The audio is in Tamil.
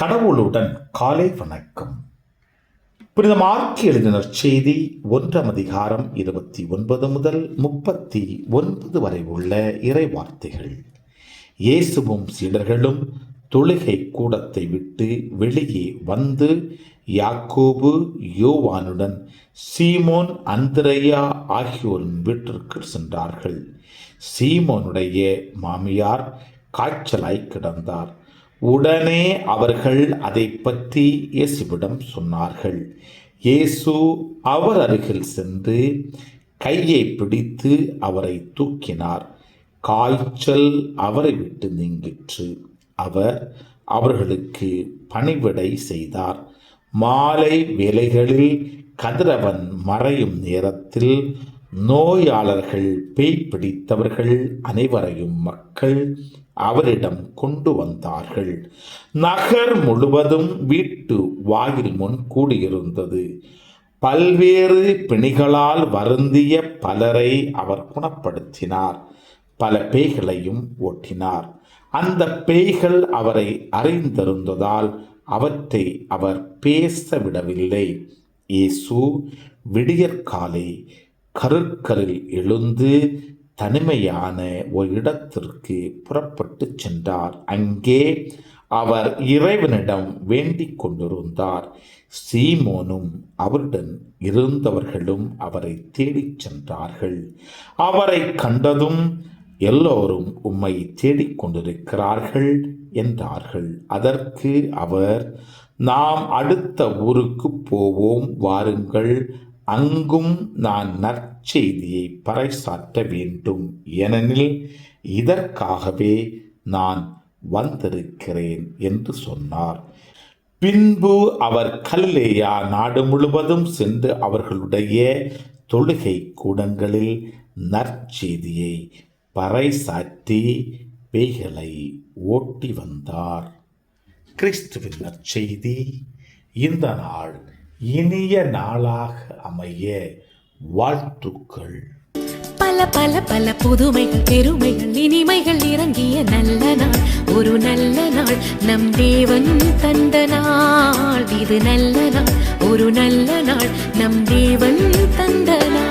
கடவுளுடன் காலை வணக்கம். புனித மார்க்கு எழுதின செய்தி 1 அதிகாரம் 29 முதல் 39 வரை உள்ள இறை வார்த்தைகள். இயேசுவும் சீடர்களும் தொழுகை கூடத்தை விட்டு வெளியே வந்து யாக்கோபு, யோவானுடன் சீமோன், அந்திரேயா ஆகியோரின் வீட்டிற்கு சென்றார்கள். சீமோனுடைய மாமியார் காய்ச்சலாய் கிடந்தார். உடனே அவர்கள் அதை பற்றி இயேசுவிடம் சொன்னார்கள். இயேசு அவர் அருகில் சென்று கையை பிடித்து அவரை தூக்கினார். காய்ச்சல் அவரை விட்டு நீங்கிற்று. அவர் அவர்களுக்கு பணிவிடை செய்தார். மாலை வேளைகளில் கதிரவன் மறையும் நேரத்தில் நோயாளர்கள், பேய் பிடித்தவர்கள் அனைவரையும் மக்கள் அவரிடம் கொண்டு வந்தார்கள். நகர் முழுவதும் வீட்டு வாயில் முன் கூடியிருந்தது. பல்வேறு பிணிகளால் வருந்திய பலரை அவர் குணப்படுத்தினார். பல பேய்களையும் ஓட்டினார். அந்த பேய்கள் அவரை அறிந்திருந்ததால் அவற்றை அவர் பேச விடவில்லை. இயேசு விடியற்காலை கருக்கரில் எழுந்து தனிமையான ஒரு இடத்திற்கு புறப்பட்டு சென்றார். அங்கே அவர் இறைவனிடம் வேண்டிக் கொண்டிருந்தார். சீமோனும் அவருடன் இருந்தவர்களும் அவரை தேடிச் சென்றார்கள். அவரை கண்டதும் எல்லோரும் உம்மை தேடிக் கொண்டிருக்கிறார்கள் என்றார்கள். அதற்கு அவர், நாம் அடுத்த ஊருக்கு போவோம், வாருங்கள், அங்கும் நான் நற்செய்தியை பறைசாற்ற வேண்டும், ஏனெனில் இதற்காகவே நான் வந்திருக்கிறேன் என்று சொன்னார். பின்பு அவர் கலிலேயா நாடு முழுவதும் சென்று அவர்களுடைய தொழுகை கூடங்களில் நற்செய்தியை பறைசாற்றி பேய்களை ஓட்டி வந்தார். கிறிஸ்துவின் நற்செய்தி. இந்த நாள் இனிய நாளாக அமைய வாழ்த்துக்கள். பல பல பல புதுமைகள், பெருமைகள், இனிமைகள் இறங்கிய நல்ல நாள், ஒரு நல்ல நாள், நம் தேவன் தந்த நாள். இது நல்ல நாள், ஒரு நல்ல நாள், நம் தேவன் தந்த நாள்.